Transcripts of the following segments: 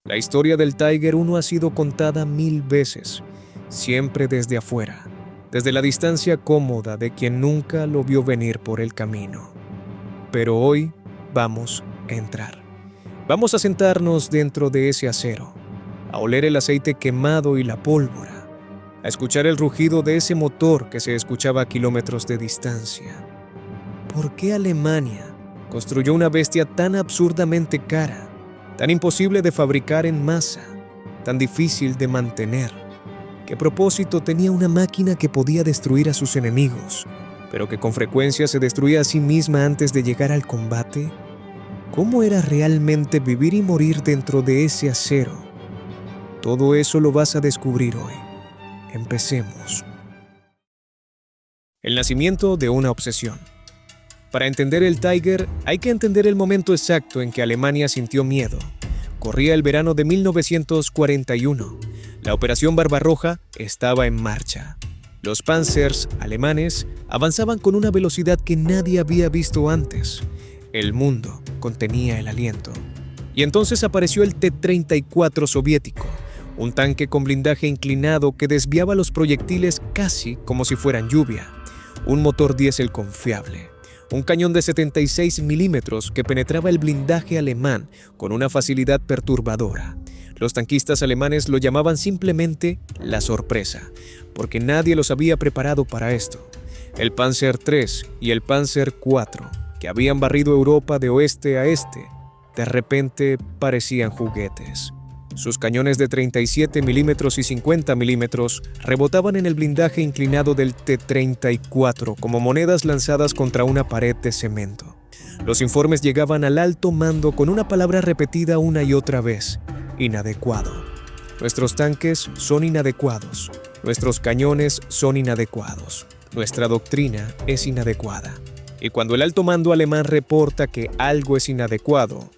La historia del Tiger I ha sido contada 1000 veces, siempre desde afuera, desde la distancia cómoda de quien nunca lo vio venir por el camino. Pero hoy vamos a entrar. Vamos a sentarnos dentro de ese acero, a oler el aceite quemado y la pólvora, a escuchar el rugido de ese motor que se escuchaba a kilómetros de distancia. ¿Por qué Alemania construyó una bestia tan absurdamente cara, tan imposible de fabricar en masa, tan difícil de mantener? ¿Qué propósito tenía una máquina que podía destruir a sus enemigos, pero que con frecuencia se destruía a sí misma antes de llegar al combate? ¿Cómo era realmente vivir y morir dentro de ese acero? Todo eso lo vas a descubrir hoy. Empecemos. El nacimiento de una obsesión. Para entender el Tiger, hay que entender el momento exacto en que Alemania sintió miedo. Corría el verano de 1941. La Operación Barbarroja estaba en marcha. Los Panzers alemanes avanzaban con una velocidad que nadie había visto antes. El mundo contenía el aliento. Y entonces apareció el T-34 soviético, un tanque con blindaje inclinado que desviaba los proyectiles casi como si fueran lluvia, un motor diésel confiable, un cañón de 76 milímetros que penetraba el blindaje alemán con una facilidad perturbadora. Los tanquistas alemanes lo llamaban simplemente la sorpresa, porque nadie los había preparado para esto. El Panzer III y el Panzer IV, que habían barrido Europa de oeste a este, de repente parecían juguetes. Sus cañones de 37 milímetros y 50 milímetros rebotaban en el blindaje inclinado del T-34 como monedas lanzadas contra una pared de cemento. Los informes llegaban al alto mando con una palabra repetida una y otra vez: inadecuado. Nuestros tanques son inadecuados. Nuestros cañones son inadecuados. Nuestra doctrina es inadecuada. Y cuando el alto mando alemán reporta que algo es inadecuado,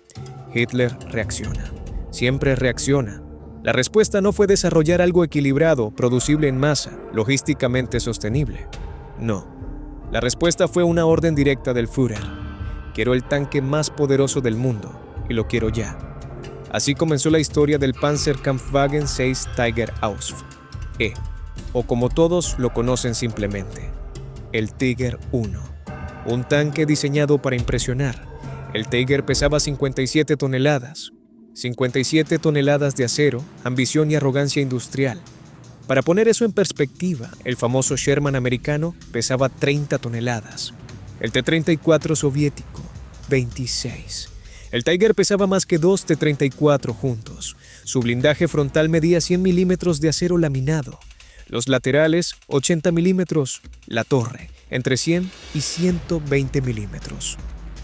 Hitler reacciona. Siempre reacciona. La respuesta no fue desarrollar algo equilibrado, producible en masa, logísticamente sostenible. No. La respuesta fue una orden directa del Führer. Quiero el tanque más poderoso del mundo, y lo quiero ya. Así comenzó la historia del Panzerkampfwagen 6 Tiger Ausf, o como todos lo conocen simplemente, el Tiger I. Un tanque diseñado para impresionar. El Tiger pesaba 57 toneladas. 57 toneladas de acero, ambición y arrogancia industrial. Para poner eso en perspectiva, el famoso Sherman americano pesaba 30 toneladas. El T-34 soviético, 26. El Tiger pesaba más que 2 T-34 juntos. Su blindaje frontal medía 100 milímetros de acero laminado. Los laterales, 80 milímetros. La torre, entre 100 y 120 milímetros.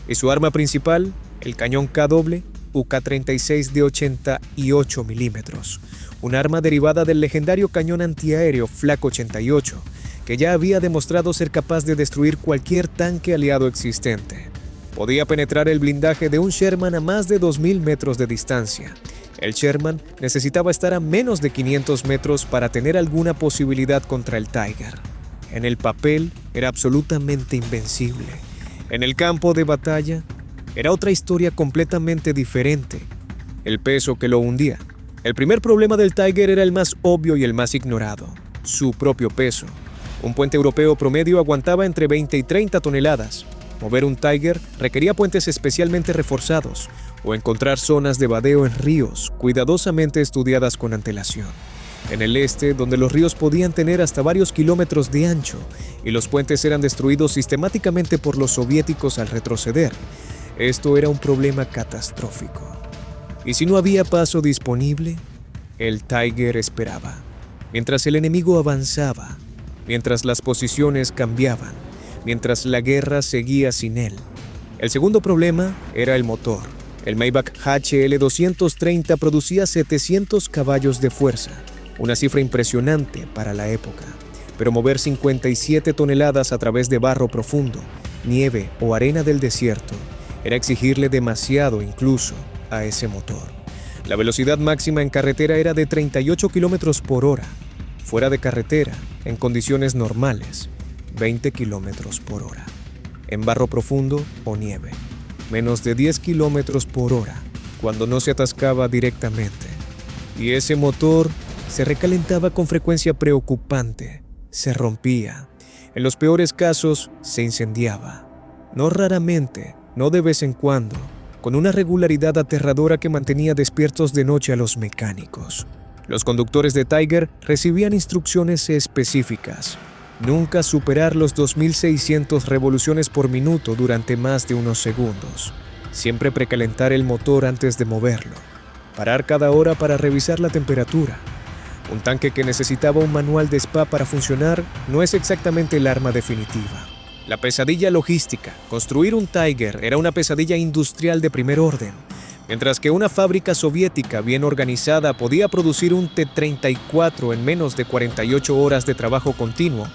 Y su arma principal, el cañón K-doble, UK-36 de 88 milímetros. Un arma derivada del legendario cañón antiaéreo Flak 88, que ya había demostrado ser capaz de destruir cualquier tanque aliado existente. Podía penetrar el blindaje de un Sherman a más de 2000 metros de distancia. El Sherman necesitaba estar a menos de 500 metros para tener alguna posibilidad contra el Tiger. En el papel era absolutamente invencible. En el campo de batalla era otra historia completamente diferente. El peso que lo hundía. El primer problema del Tiger era el más obvio y el más ignorado: su propio peso. Un puente europeo promedio aguantaba entre 20 y 30 toneladas. Mover un Tiger requería puentes especialmente reforzados o encontrar zonas de vadeo en ríos cuidadosamente estudiadas con antelación. En el este, donde los ríos podían tener hasta varios kilómetros de ancho y los puentes eran destruidos sistemáticamente por los soviéticos al retroceder, esto era un problema catastrófico. Y si no había paso disponible, el Tiger esperaba. Mientras el enemigo avanzaba, mientras las posiciones cambiaban, mientras la guerra seguía sin él. El segundo problema era el motor. El Maybach HL230 producía 700 caballos de fuerza, una cifra impresionante para la época. Pero mover 57 toneladas a través de barro profundo, nieve o arena del desierto era exigirle demasiado incluso a ese motor. La velocidad máxima en carretera era de 38 kilómetros por hora. Fuera de carretera, en condiciones normales, 20 kilómetros por hora. En barro profundo o nieve, menos de 10 kilómetros por hora, cuando no se atascaba directamente. Y ese motor se recalentaba con frecuencia preocupante, se rompía. En los peores casos, se incendiaba. No raramente, no de vez en cuando, con una regularidad aterradora que mantenía despiertos de noche a los mecánicos. Los conductores de Tiger recibían instrucciones específicas: nunca superar los 2.600 revoluciones por minuto durante más de unos segundos. Siempre precalentar el motor antes de moverlo. Parar cada hora para revisar la temperatura. Un tanque que necesitaba un manual de spa para funcionar no es exactamente el arma definitiva. La pesadilla logística, construir un Tiger, era una pesadilla industrial de primer orden. Mientras que una fábrica soviética bien organizada podía producir un T-34 en menos de 48 horas de trabajo continuo,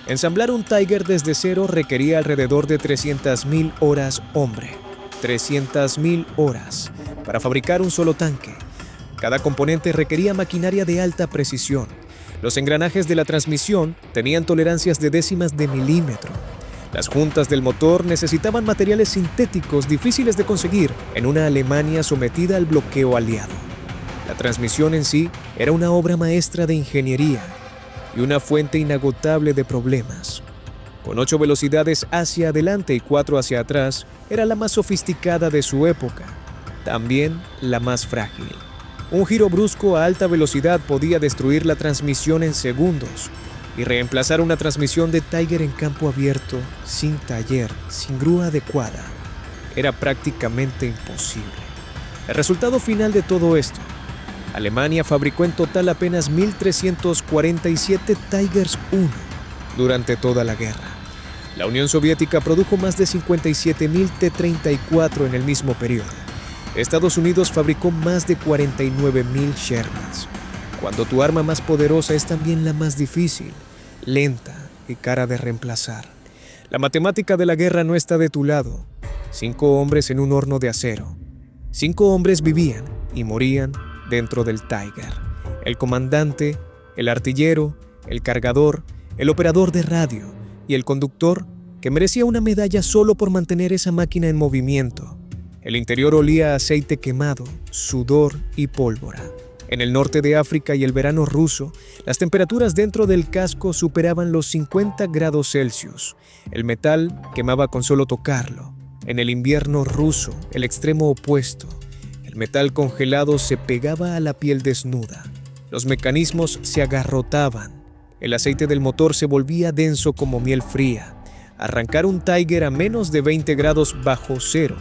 ensamblar un Tiger desde cero requería alrededor de 300.000 horas hombre. 300.000 horas para fabricar un solo tanque. Cada componente requería maquinaria de alta precisión. Los engranajes de la transmisión tenían tolerancias de décimas de milímetro. Las juntas del motor necesitaban materiales sintéticos difíciles de conseguir en una Alemania sometida al bloqueo aliado. La transmisión en sí era una obra maestra de ingeniería y una fuente inagotable de problemas. Con 8 velocidades hacia adelante y 4 hacia atrás, era la más sofisticada de su época, también la más frágil. Un giro brusco a alta velocidad podía destruir la transmisión en segundos, y reemplazar una transmisión de Tiger en campo abierto, sin taller, sin grúa adecuada, era prácticamente imposible. El resultado final de todo esto: Alemania fabricó en total apenas 1.347 Tigers I durante toda la guerra. La Unión Soviética produjo más de 57.000 T-34 en el mismo periodo. Estados Unidos fabricó más de 49.000 Shermans. Cuando tu arma más poderosa es también la más difícil, lenta y cara de reemplazar. La matemática de la guerra no está de tu lado. 5 hombres en un horno de acero. 5 hombres vivían y morían dentro del Tiger. El comandante, el artillero, el cargador, el operador de radio y el conductor, que merecía una medalla solo por mantener esa máquina en movimiento. El interior olía a aceite quemado, sudor y pólvora. En el norte de África y el verano ruso, las temperaturas dentro del casco superaban los 50 grados Celsius. El metal quemaba con solo tocarlo. En el invierno ruso, el extremo opuesto, el metal congelado se pegaba a la piel desnuda. Los mecanismos se agarrotaban. El aceite del motor se volvía denso como miel fría. Arrancar un Tiger a menos de 20 grados bajo cero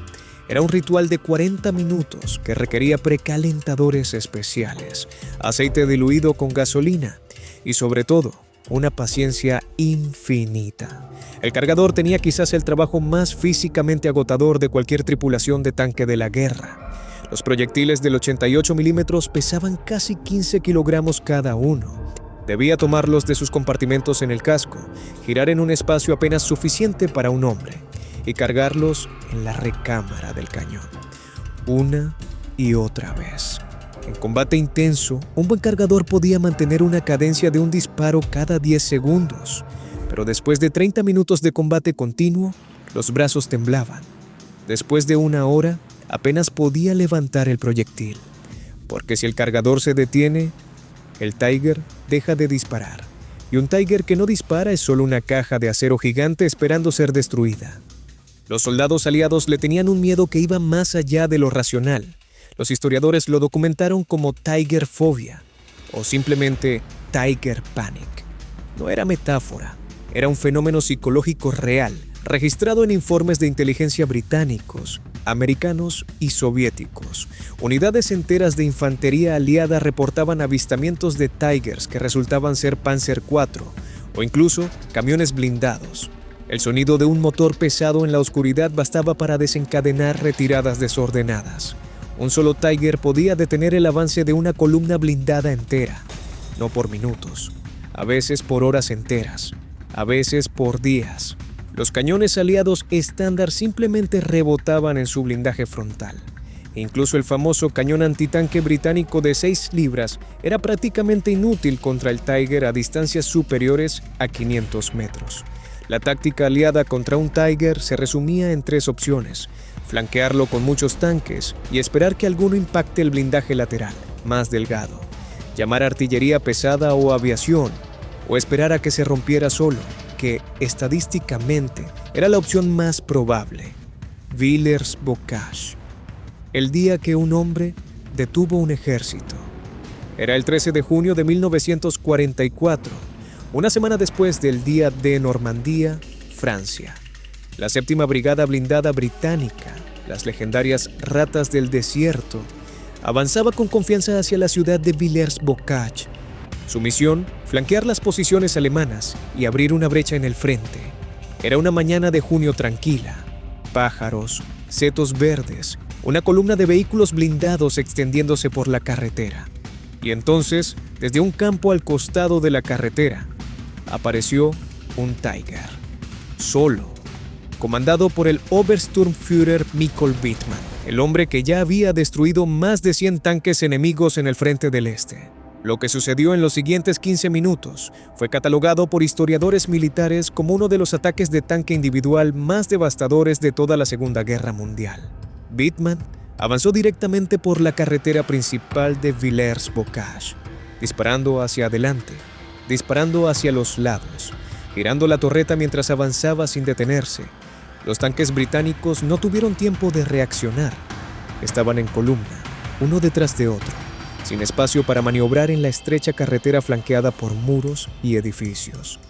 era un ritual de 40 minutos que requería precalentadores especiales, aceite diluido con gasolina y, sobre todo, una paciencia infinita. El cargador tenía quizás el trabajo más físicamente agotador de cualquier tripulación de tanque de la guerra. Los proyectiles del 88 milímetros pesaban casi 15 kilogramos cada uno. Debía tomarlos de sus compartimentos en el casco, girar en un espacio apenas suficiente para un hombre y cargarlos en la recámara del cañón, una y otra vez. En combate intenso, un buen cargador podía mantener una cadencia de un disparo cada 10 segundos, pero después de 30 minutos de combate continuo, los brazos temblaban. Después de una hora, apenas podía levantar el proyectil, porque si el cargador se detiene, el Tiger deja de disparar, y un Tiger que no dispara es solo una caja de acero gigante esperando ser destruida. Los soldados aliados le tenían un miedo que iba más allá de lo racional. Los historiadores lo documentaron como Tiger Phobia o simplemente Tiger Panic. No era metáfora, era un fenómeno psicológico real, registrado en informes de inteligencia británicos, americanos y soviéticos. Unidades enteras de infantería aliada reportaban avistamientos de Tigers que resultaban ser Panzer IV o incluso camiones blindados. El sonido de un motor pesado en la oscuridad bastaba para desencadenar retiradas desordenadas. Un solo Tiger podía detener el avance de una columna blindada entera, no por minutos, a veces por horas enteras, a veces por días. Los cañones aliados estándar simplemente rebotaban en su blindaje frontal. Incluso el famoso cañón antitanque británico de 6 libras era prácticamente inútil contra el Tiger a distancias superiores a 500 metros. La táctica aliada contra un Tiger se resumía en 3 opciones: flanquearlo con muchos tanques y esperar que alguno impacte el blindaje lateral, más delgado. llamar artillería pesada o aviación, o esperar a que se rompiera solo, que estadísticamente era la opción más probable. Villers-Bocage, el día que un hombre detuvo un ejército. Era el 13 de junio de 1944, una semana después del Día de Normandía, Francia. La séptima brigada blindada británica, las legendarias Ratas del Desierto, avanzaba con confianza hacia la ciudad de Villers-Bocage. Su misión, flanquear las posiciones alemanas y abrir una brecha en el frente. Era una mañana de junio tranquila. Pájaros, setos verdes, una columna de vehículos blindados extendiéndose por la carretera. Y entonces, desde un campo al costado de la carretera, apareció un Tiger. Solo, comandado por el Obersturmführer Mikol Wittmann, el hombre que ya había destruido más de 100 tanques enemigos en el frente del este. Lo que sucedió en los siguientes 15 minutos fue catalogado por historiadores militares como uno de los ataques de tanque individual más devastadores de toda la Segunda Guerra Mundial. Wittmann avanzó directamente por la carretera principal de Villers-Bocage, disparando hacia adelante, disparando hacia los lados, girando la torreta mientras avanzaba sin detenerse. Los tanques británicos no tuvieron tiempo de reaccionar. Estaban en columna, uno detrás de otro, sin espacio para maniobrar en la estrecha carretera flanqueada por muros y edificios.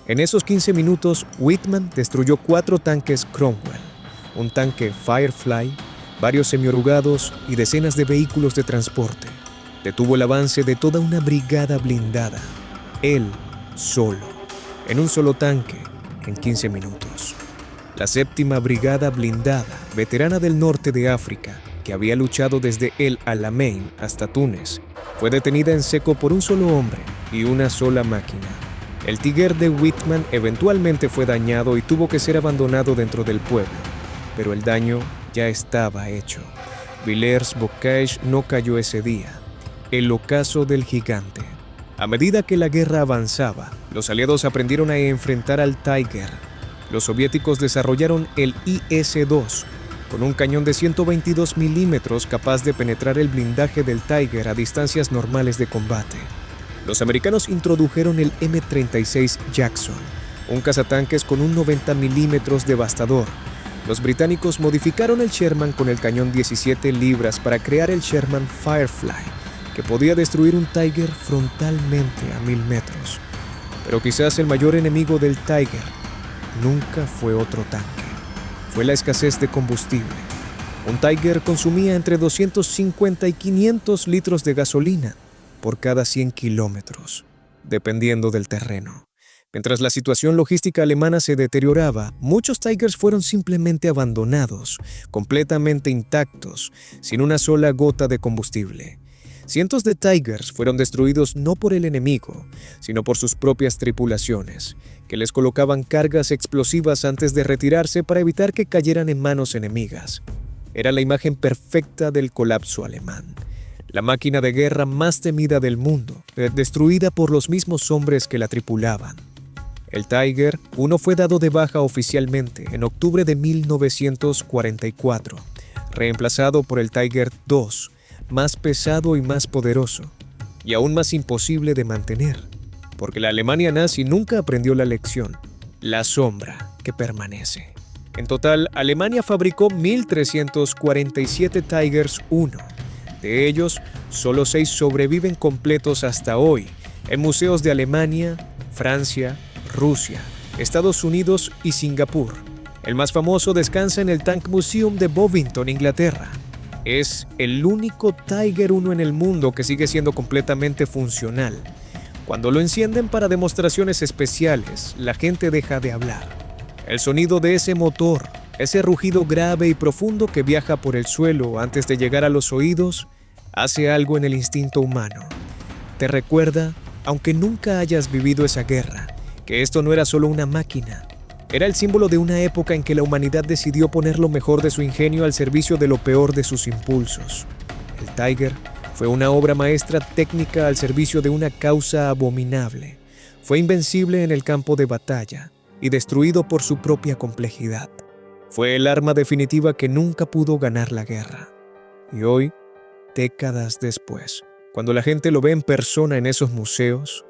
En esos 15 minutos, Wittmann destruyó 4 tanques Cromwell, un tanque Firefly, varios semiorugados y decenas de vehículos de transporte. Detuvo el avance de toda una brigada blindada, él solo, en un solo tanque, en 15 minutos. La séptima brigada blindada, veterana del norte de África, que había luchado desde El Alamein hasta Túnez, fue detenida en seco por un solo hombre y una sola máquina. El Tiger de Wittmann eventualmente fue dañado y tuvo que ser abandonado dentro del pueblo, pero el daño ya estaba hecho. Villers-Bocage no cayó ese día. El ocaso del gigante. A medida que la guerra avanzaba, los aliados aprendieron a enfrentar al Tiger. Los soviéticos desarrollaron el IS-2, con un cañón de 122 milímetros capaz de penetrar el blindaje del Tiger a distancias normales de combate. Los americanos introdujeron el M-36 Jackson, un cazatanques con un 90 milímetros devastador. Los británicos modificaron el Sherman con el cañón 17 libras para crear el Sherman Firefly, que podía destruir un Tiger frontalmente a 1000 metros. Pero quizás el mayor enemigo del Tiger nunca fue otro tanque. Fue la escasez de combustible. Un Tiger consumía entre 250 y 500 litros de gasolina por cada 100 kilómetros, dependiendo del terreno. Mientras la situación logística alemana se deterioraba, muchos Tigers fueron simplemente abandonados, completamente intactos, sin una sola gota de combustible. Cientos de Tigers fueron destruidos no por el enemigo, sino por sus propias tripulaciones, que les colocaban cargas explosivas antes de retirarse para evitar que cayeran en manos enemigas. Era la imagen perfecta del colapso alemán. La máquina de guerra más temida del mundo, destruida por los mismos hombres que la tripulaban. El Tiger I fue dado de baja oficialmente en octubre de 1944, reemplazado por el Tiger II, más pesado y más poderoso, y aún más imposible de mantener, porque la Alemania nazi nunca aprendió la lección, la sombra que permanece. En total, Alemania fabricó 1.347 Tigers I. De ellos, solo 6 sobreviven completos hasta hoy, en museos de Alemania, Francia, Rusia, Estados Unidos y Singapur. El más famoso descansa en el Tank Museum de Bovington, Inglaterra. Es el único Tiger I en el mundo que sigue siendo completamente funcional. Cuando lo encienden para demostraciones especiales, la gente deja de hablar. El sonido de ese motor, ese rugido grave y profundo que viaja por el suelo antes de llegar a los oídos, hace algo en el instinto humano. Te recuerda, aunque nunca hayas vivido esa guerra, que esto no era solo una máquina. Era el símbolo de una época en que la humanidad decidió poner lo mejor de su ingenio al servicio de lo peor de sus impulsos. El Tiger fue una obra maestra técnica al servicio de una causa abominable. Fue invencible en el campo de batalla y destruido por su propia complejidad. Fue el arma definitiva que nunca pudo ganar la guerra. Y hoy, décadas después, Cuando la gente lo ve en persona en esos museos,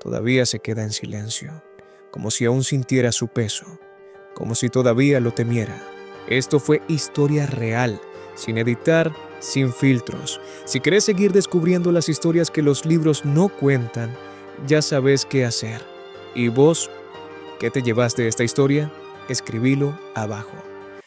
todavía se queda en silencio, como si aún sintiera su peso, como si todavía lo temiera. Esto fue historia real, sin editar, sin filtros. Si querés seguir descubriendo las historias que los libros no cuentan, ya sabes qué hacer. ¿Y vos, qué te llevaste de esta historia? Escribilo abajo.